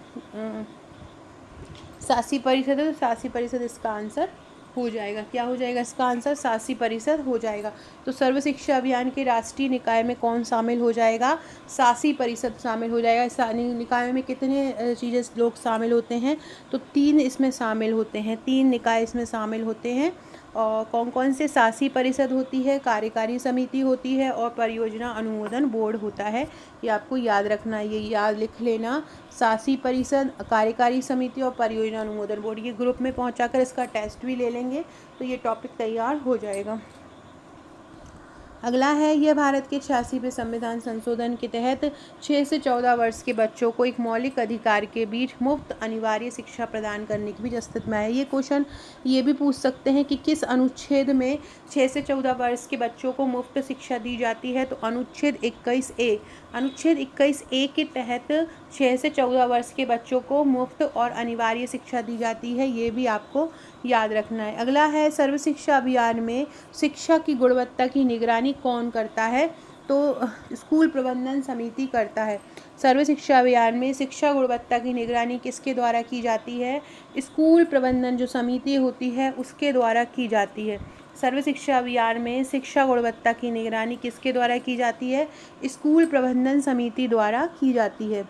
शासी परिषद है, तो शासी परिषद इसका आंसर हो जाएगा। क्या हो जाएगा इसका आंसर? शासी परिषद हो जाएगा। तो सर्व शिक्षा अभियान के राष्ट्रीय निकाय में कौन शामिल हो जाएगा? शासी परिषद शामिल हो जाएगा। इस निकाय में कितने चीज़ें लोग शामिल होते हैं? तो 3 इसमें शामिल होते हैं, 3 निकाय इसमें शामिल होते हैं। और कौन कौन से? शासी परिषद होती है, कार्यकारी समिति होती है और परियोजना अनुमोदन बोर्ड होता है। ये आपको याद रखना है, ये याद लिख लेना। शासी परिषद, कार्यकारी समिति और परियोजना अनुमोदन बोर्ड। ये ग्रुप में पहुंचाकर इसका टेस्ट भी ले लेंगे तो ये टॉपिक तैयार हो जाएगा। अगला है, यह भारत के 86वें संविधान संशोधन के तहत 6 से 14 वर्ष के बच्चों को एक मौलिक अधिकार के बीच मुफ्त अनिवार्य शिक्षा प्रदान करने की भी अस्तित्व में है। ये क्वेश्चन ये भी पूछ सकते हैं कि किस अनुच्छेद में 6 से 14 वर्ष के बच्चों को मुफ्त शिक्षा दी जाती है? तो अनुच्छेद 21A, अनुच्छेद 21A के तहत 6 से 14 वर्ष के बच्चों को मुफ्त और अनिवार्य शिक्षा दी जाती है। ये भी आपको याद रखना है। अगला है, सर्व शिक्षा अभियान में शिक्षा की गुणवत्ता की निगरानी कौन करता है? तो स्कूल प्रबंधन समिति करता है। सर्व शिक्षा अभियान में शिक्षा गुणवत्ता की निगरानी किसके द्वारा की जाती है? स्कूल प्रबंधन जो समिति होती है उसके द्वारा की जाती है। सर्व शिक्षा अभियान में शिक्षा गुणवत्ता की निगरानी किसके द्वारा की जाती है? स्कूल प्रबंधन समिति द्वारा की जाती है।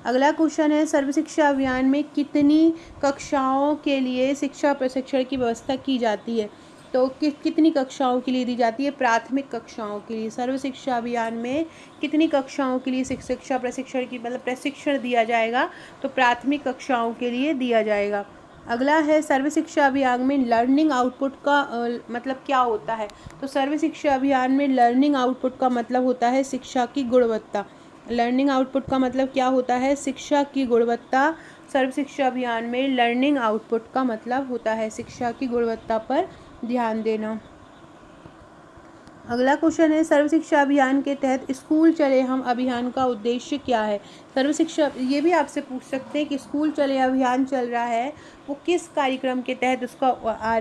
अगला क्वेश्चन है, सर्व शिक्षा अभियान में कितनी कक्षाओं के लिए शिक्षा प्रशिक्षण की व्यवस्था की जाती है? तो कितनी कक्षाओं के लिए दी जाती है? प्राथमिक कक्षाओं के लिए। सर्व शिक्षा अभियान में कितनी कक्षाओं के लिए शिक्षा प्रशिक्षण की प्रशिक्षण दिया जाएगा? तो प्राथमिक कक्षाओं के लिए दिया जाएगा। अगला है, सर्व शिक्षा अभियान में लर्निंग आउटपुट का मतलब क्या होता है? तो सर्व शिक्षा अभियान में लर्निंग आउटपुट का मतलब होता है शिक्षा की गुणवत्ता। लर्निंग आउटपुट का मतलब क्या होता है? शिक्षा की गुणवत्ता। सर्व शिक्षा अभियान में लर्निंग आउटपुट का मतलब होता है शिक्षा की गुणवत्ता पर ध्यान देना। अगला क्वेश्चन है, सर्व शिक्षा अभियान के तहत स्कूल चले हम अभियान का उद्देश्य क्या है? सर्व शिक्षा, ये भी आपसे पूछ सकते हैं कि स्कूल चले अभियान चल रहा है वो किस कार्यक्रम के तहत उसका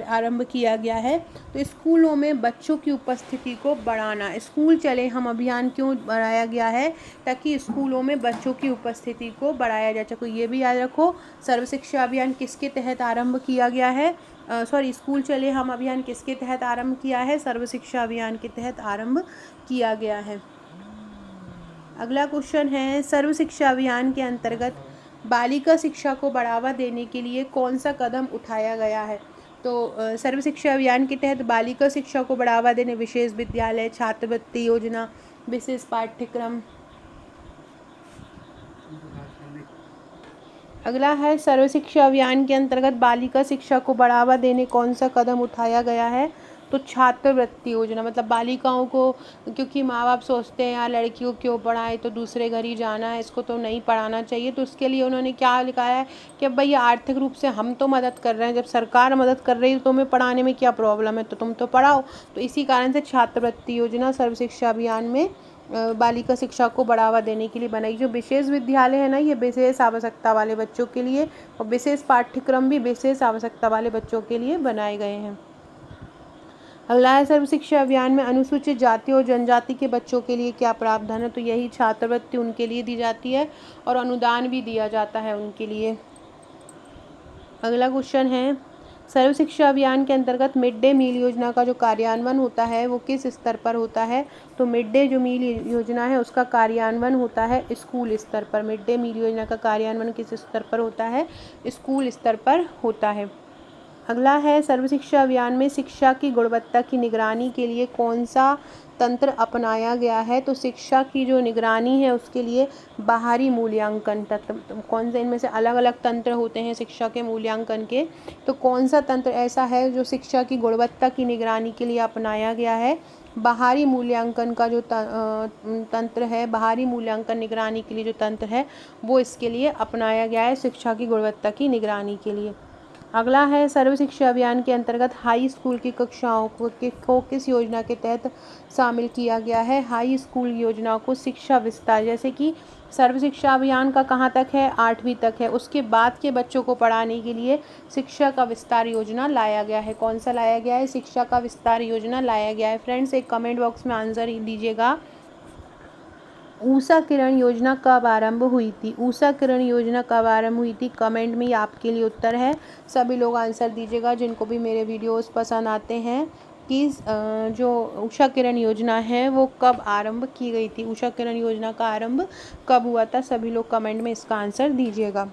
आरंभ किया गया है? तो स्कूलों में बच्चों की उपस्थिति को बढ़ाना। स्कूल चले हम अभियान क्यों बढ़ाया गया है? ताकि स्कूलों में बच्चों की उपस्थिति को बढ़ाया जा सके। ये भी याद रखो, सर्व शिक्षा अभियान किसके तहत आरंभ किया गया है? स्कूल चले हम अभियान किसके तहत आरंभ किया है? सर्व शिक्षा अभियान के तहत आरंभ किया गया है। अगला क्वेश्चन है, सर्व शिक्षा अभियान के अंतर्गत बालिका शिक्षा को बढ़ावा देने के लिए कौन सा कदम उठाया गया है? तो सर्व शिक्षा अभियान के तहत बालिका शिक्षा को बढ़ावा देने विशेष विद्यालय, छात्रवृत्ति योजना, विशेष पाठ्यक्रम। अगला है, सर्व शिक्षा अभियान के अंतर्गत बालिका शिक्षा को बढ़ावा देने कौन सा कदम उठाया गया है? तो छात्रवृत्ति योजना। मतलब बालिकाओं को, क्योंकि माँ बाप सोचते हैं यार लड़कियों क्यों पढ़ाएं, तो दूसरे घर ही जाना है, इसको तो नहीं पढ़ाना चाहिए। तो उसके लिए उन्होंने क्या लिखा है कि भाई आर्थिक रूप से हम तो मदद कर रहे हैं, जब सरकार मदद कर रही है तो तुम्हें पढ़ाने में क्या प्रॉब्लम है, तो तुम तो पढ़ाओ। तो इसी कारण से छात्रवृत्ति योजना सर्व शिक्षा अभियान में बालिका शिक्षा को बढ़ावा देने के लिए बनाई। जो विशेष विद्यालय है ना, ये विशेष आवश्यकता वाले बच्चों के लिए, और विशेष पाठ्यक्रम भी विशेष आवश्यकता वाले बच्चों के लिए बनाए गए हैं। अगला है, सर्व शिक्षा अभियान में अनुसूचित जाति और जनजाति के बच्चों के लिए क्या प्रावधान है? तो यही छात्रवृत्ति उनके लिए दी जाती है और अनुदान भी दिया जाता है उनके लिए। अगला क्वेश्चन है, सर्व शिक्षा अभियान के अंतर्गत मिड डे मील योजना का जो कार्यान्वयन होता है वो किस स्तर पर होता है? तो मिड डे जो मील योजना है उसका कार्यान्वयन होता है स्कूल स्तर पर। मिड डे मील योजना का कार्यान्वयन किस स्तर पर होता है? स्कूल स्तर पर होता है। अगला है, सर्व शिक्षा अभियान में शिक्षा की गुणवत्ता की निगरानी के लिए कौन सा तंत्र अपनाया गया है? तो शिक्षा की जो निगरानी है उसके लिए बाहरी मूल्यांकन तंत्र। कौन से इनमें से अलग अलग तंत्र होते हैं शिक्षा के मूल्यांकन के, तो कौन सा तंत्र ऐसा है जो शिक्षा की गुणवत्ता की निगरानी के लिए अपनाया गया है? बाहरी मूल्यांकन का जो तंत्र है, बाहरी मूल्यांकन निगरानी के लिए जो तंत्र है वो इसके लिए अपनाया गया है, शिक्षा की गुणवत्ता की निगरानी के लिए। अगला है, सर्व शिक्षा अभियान के अंतर्गत हाई स्कूल की कक्षाओं को किस योजना के तहत शामिल किया गया है? हाई स्कूल योजना को शिक्षा विस्तार, जैसे कि सर्व शिक्षा अभियान का कहाँ तक है? 8वीं तक है। उसके बाद के बच्चों को पढ़ाने के लिए शिक्षा का विस्तार योजना लाया गया है। कौन सा लाया गया है? शिक्षा का विस्तार योजना लाया गया है। फ्रेंड्स, एक कमेंट बॉक्स में आंसर दीजिएगा। ऊषा किरण योजना कब आरंभ हुई थी? ऊषा किरण योजना कब आरंभ हुई थी? कमेंट में आपके लिए उत्तर है। सभी लोग आंसर दीजिएगा जिनको भी मेरे वीडियोस पसंद आते हैं कि जो ऊषा किरण योजना है वो कब आरंभ की गई थी। ऊषा किरण योजना का आरंभ कब हुआ था? सभी लोग कमेंट में इसका आंसर दीजिएगा।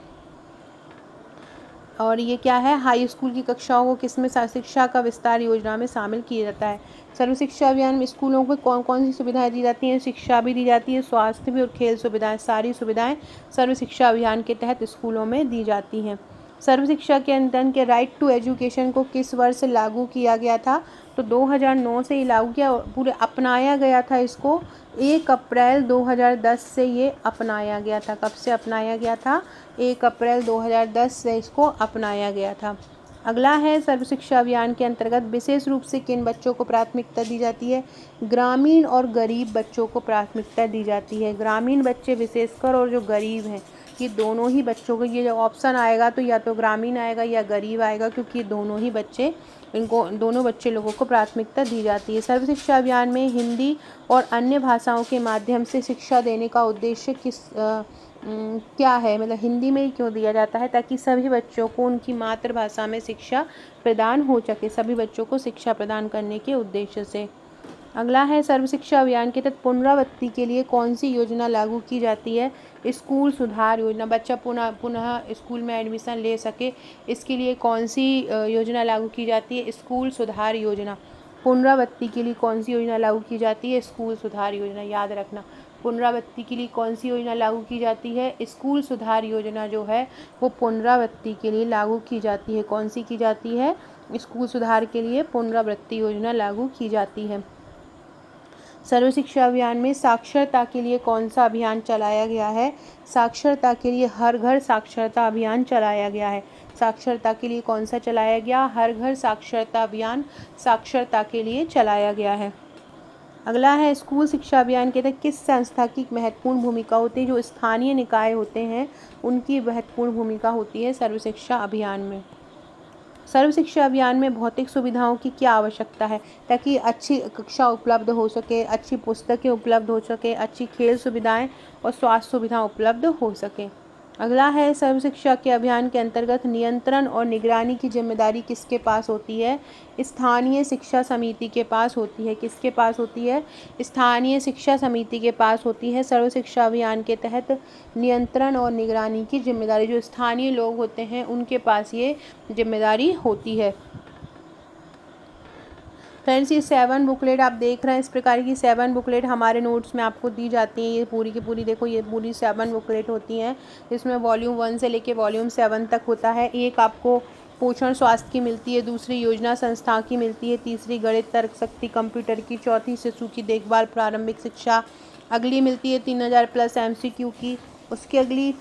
और ये क्या है? हाई स्कूल की कक्षाओं को किसमें शिक्षा का विस्तार योजना में शामिल किया जाता है? सर्व शिक्षा अभियान में स्कूलों को कौन कौन सी सुविधाएं दी जाती हैं? शिक्षा भी दी जाती है, स्वास्थ्य भी और खेल सुविधाएं, सारी सुविधाएं सर्व शिक्षा अभियान के तहत स्कूलों में दी जाती हैं। सर्व शिक्षा के अंतर्गत के राइट टू एजुकेशन को किस वर्ष लागू किया गया था? तो 2009 से ये लागू किया, पूरे अपनाया गया था इसको 1 अप्रैल 2010 से ये अपनाया गया था। कब से अपनाया गया था? 1 अप्रैल 2010 से इसको अपनाया गया था। अगला है, सर्व शिक्षा अभियान के अंतर्गत विशेष रूप से किन बच्चों को प्राथमिकता दी जाती है? ग्रामीण और गरीब बच्चों को प्राथमिकता दी जाती है। ग्रामीण बच्चे विशेषकर और जो गरीब हैं, ये दोनों ही बच्चों को, ये जो ऑप्शन आएगा तो या तो ग्रामीण आएगा या गरीब आएगा, क्योंकि दोनों ही बच्चे, इनको दोनों बच्चे लोगों को प्राथमिकता दी जाती है। सर्व शिक्षा अभियान में हिंदी और अन्य भाषाओं के माध्यम से शिक्षा देने का उद्देश्य क्या है? मतलब हिंदी में ही क्यों दिया जाता है? ताकि सभी बच्चों को उनकी मातृभाषा में शिक्षा प्रदान हो सके, सभी बच्चों को शिक्षा प्रदान करने के उद्देश्य से। अगला है, सर्व शिक्षा अभियान के तहत पुनरावृत्ति के लिए कौन सी योजना लागू की जाती है? स्कूल सुधार योजना। बच्चा पुनः स्कूल में एडमिशन ले सके, इसके लिए कौन सी योजना लागू की जाती है? स्कूल सुधार योजना। पुनरावृत्ति के लिए कौन सी योजना लागू की जाती है? स्कूल सुधार योजना। याद रखना, पुनरावृत्ति के लिए कौन सी योजना लागू की जाती है? स्कूल सुधार योजना जो है वो पुनरावृत्ति के लिए लागू की जाती है। कौन सी की जाती है? स्कूल सुधार के लिए पुनरावृत्ति योजना लागू की जाती है। सर्व शिक्षा अभियान में साक्षरता के लिए कौन सा अभियान चलाया गया है? साक्षरता के लिए हर घर साक्षरता अभियान चलाया गया है। साक्षरता के लिए कौन सा चलाया गया? हर घर साक्षरता अभियान साक्षरता के लिए चलाया गया है। अगला है, स्कूल शिक्षा अभियान के तहत किस संस्था की महत्वपूर्ण भूमिका होती है? जो स्थानीय निकाय होते हैं उनकी महत्वपूर्ण भूमिका होती है सर्व शिक्षा अभियान में। सर्व शिक्षा अभियान में भौतिक सुविधाओं की क्या आवश्यकता है? ताकि अच्छी कक्षा उपलब्ध हो सके, अच्छी पुस्तकें उपलब्ध हो सके, अच्छी खेल सुविधाएं और स्वास्थ्य सुविधाएं उपलब्ध हो सके। अगला है, सर्व शिक्षा के अभियान के अंतर्गत नियंत्रण और निगरानी की जिम्मेदारी किसके पास होती है? स्थानीय शिक्षा समिति के पास होती है। किसके पास होती है? स्थानीय शिक्षा समिति के पास होती है। सर्व शिक्षा अभियान के तहत नियंत्रण और निगरानी की जिम्मेदारी जो स्थानीय लोग होते हैं उनके पास ये जिम्मेदारी होती है। फ्रेंड्स, ये 7 बुकलेट आप देख रहे हैं, इस प्रकार की 7 बुकलेट हमारे नोट्स में आपको दी जाती हैं। ये पूरी की पूरी देखो, ये पूरी 7 बुकलेट होती हैं, जिसमें वॉल्यूम 1 से लेके वॉल्यूम 7 तक होता है। एक आपको पोषण स्वास्थ्य की मिलती है, दूसरी योजना संस्था की मिलती है, तीसरी गणित तर्क शक्ति कंप्यूटर की, चौथी शिशु की देखभाल प्रारंभिक शिक्षा, अगली मिलती है 3000 प्लस MCQ की, उसकी अगली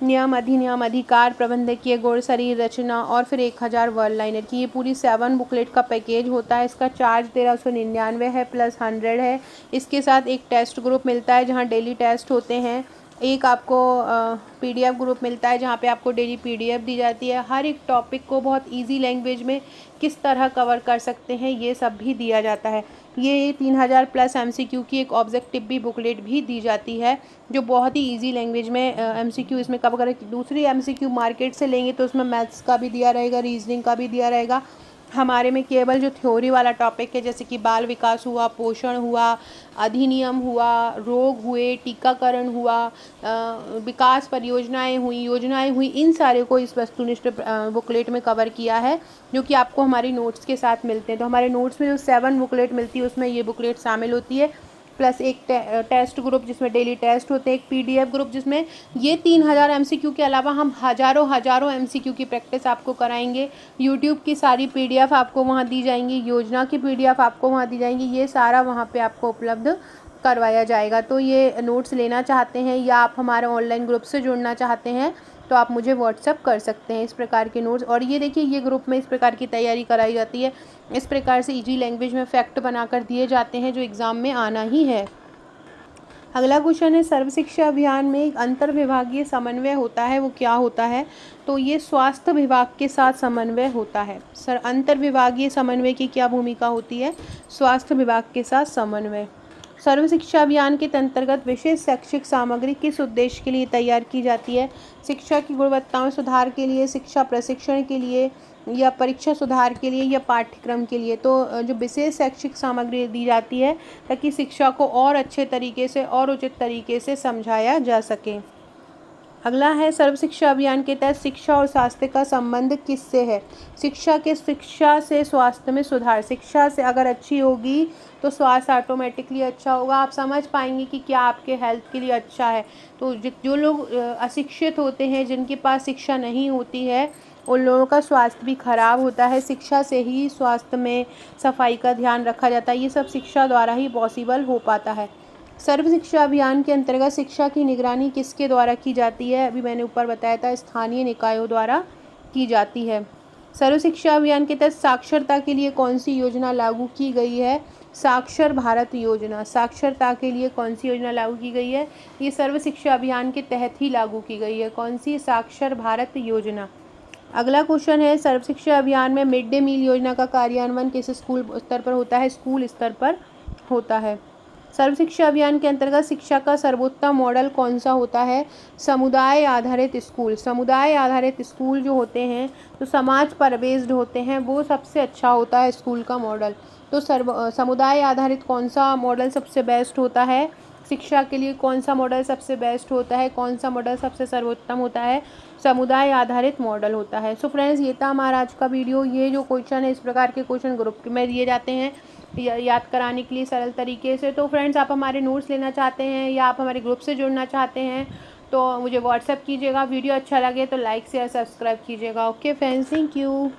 नियम अधिनियम अधिकार प्रबंधकीय गुण शरीर रचना और फिर 1000 वर्ड लाइनर की। ये पूरी 7 बुकलेट का पैकेज होता है। इसका चार्ज 1399 है प्लस 100 है। इसके साथ एक टेस्ट ग्रुप मिलता है जहाँ डेली टेस्ट होते हैं। एक आपको पीडीएफ ग्रुप मिलता है जहाँ पे आपको डेली पीडीएफ दी जाती है। हर एक टॉपिक को बहुत इजी लैंग्वेज में किस तरह कवर कर सकते हैं ये सब भी दिया जाता है। ये 3000 प्लस एमसीक्यू की एक ऑब्जेक्टिव भी बुकलेट भी दी जाती है जो बहुत ही इजी लैंग्वेज में एमसीक्यू इसमें कवर करें। दूसरी एमसीक्यू मार्केट से लेंगे तो उसमें मैथ्स का भी दिया रहेगा, रीजनिंग का भी दिया रहेगा। हमारे में केवल जो थ्योरी वाला टॉपिक है जैसे कि बाल विकास हुआ, पोषण हुआ, अधिनियम हुआ, रोग हुए, टीकाकरण हुआ, विकास परियोजनाएं हुई, योजनाएं हुई, इन सारे को इस वस्तुनिष्ठ बुकलेट में कवर किया है जो कि आपको हमारी नोट्स के साथ मिलते हैं। तो हमारे नोट्स में जो 7 बुकलेट मिलती है उसमें ये बुकलेट शामिल होती है, प्लस एक टेस्ट ग्रुप जिसमें डेली टेस्ट होते हैं, एक पीडीएफ ग्रुप जिसमें ये 3000 एमसीक्यू के अलावा हम हज़ारों एमसीक्यू की प्रैक्टिस आपको कराएंगे। यूट्यूब की सारी पीडीएफ आपको वहाँ दी जाएंगी, योजना की पीडीएफ आपको वहाँ दी जाएंगी, ये सारा वहाँ पे आपको उपलब्ध करवाया जाएगा। तो ये नोट्स लेना चाहते हैं या आप हमारे ऑनलाइन ग्रुप से जुड़ना चाहते हैं तो आप मुझे व्हाट्सअप कर सकते हैं इस प्रकार के नोट्स। और ये देखिए ये ग्रुप में इस प्रकार की तैयारी कराई जाती है, इस प्रकार से इजी लैंग्वेज में फैक्ट बनाकर दिए जाते हैं जो एग्ज़ाम में आना ही है। अगला क्वेश्चन है सर्व शिक्षा अभियान में एक अंतर विभागीय समन्वय होता है, वो क्या होता है? तो ये स्वास्थ्य विभाग के साथ समन्वय होता है। अंतर विभागीय समन्वय की क्या भूमिका होती है? स्वास्थ्य विभाग के साथ समन्वय। सर्व शिक्षा अभियान के अंतर्गत विशेष शैक्षिक सामग्री किस उद्देश्य के लिए तैयार की जाती है? शिक्षा की गुणवत्ता में सुधार के लिए, शिक्षा प्रशिक्षण के लिए, या परीक्षा सुधार के लिए, या पाठ्यक्रम के लिए। तो जो विशेष शैक्षिक सामग्री दी जाती है ताकि शिक्षा को और अच्छे तरीके से और उचित तरीके से समझाया जा सके। अगला है सर्व शिक्षा अभियान के तहत शिक्षा और स्वास्थ्य का संबंध किससे है? शिक्षा से स्वास्थ्य में सुधार। शिक्षा से अगर अच्छी होगी तो स्वास्थ्य ऑटोमेटिकली अच्छा होगा। आप समझ पाएंगे कि क्या आपके हेल्थ के लिए अच्छा है। तो जो लोग अशिक्षित होते हैं, जिनके पास शिक्षा नहीं होती है, उन लोगों का स्वास्थ्य भी खराब होता है। शिक्षा से ही स्वास्थ्य में सफाई का ध्यान रखा जाता है। ये सब शिक्षा द्वारा ही पॉसिबल हो पाता है। सर्व शिक्षा अभियान के अंतर्गत शिक्षा की निगरानी किसके द्वारा की जाती है? अभी मैंने ऊपर बताया था, स्थानीय निकायों द्वारा की जाती है। सर्व शिक्षा अभियान के तहत साक्षरता के लिए कौन सी योजना लागू की गई है? साक्षर भारत योजना। साक्षरता के लिए कौन सी योजना लागू की गई है? ये सर्व शिक्षा अभियान के तहत ही लागू की गई है। कौन सी? साक्षर भारत योजना। अगला क्वेश्चन है सर्व शिक्षा अभियान में मिड डे मील योजना का कार्यान्वयन किस स्कूल स्तर पर होता है? स्कूल स्तर पर होता है। सर्व शिक्षा अभियान के अंतर्गत शिक्षा का सर्वोत्तम मॉडल कौन सा होता है? समुदाय आधारित स्कूल। समुदाय आधारित स्कूल जो होते हैं तो समाज पर बेस्ड होते हैं, वो सबसे अच्छा होता है स्कूल का मॉडल। तो समुदाय आधारित कौन सा मॉडल सबसे बेस्ट होता है? शिक्षा के लिए कौन सा मॉडल सबसे बेस्ट होता है? कौन सा मॉडल सबसे सर्वोत्तम होता है? समुदाय आधारित मॉडल होता है। सो फ्रेंड्स, ये था हमारा आज का वीडियो। ये जो क्वेश्चन है, इस प्रकार के क्वेश्चन ग्रुप में दिए जाते हैं याद कराने के लिए सरल तरीके से। तो फ्रेंड्स, आप हमारे नोट्स लेना चाहते हैं या आप हमारे ग्रुप से जुड़ना चाहते हैं तो मुझे व्हाट्सएप कीजिएगा। वीडियो अच्छा लगे तो लाइक शेयर सब्सक्राइब कीजिएगा। Okay friends, thank you.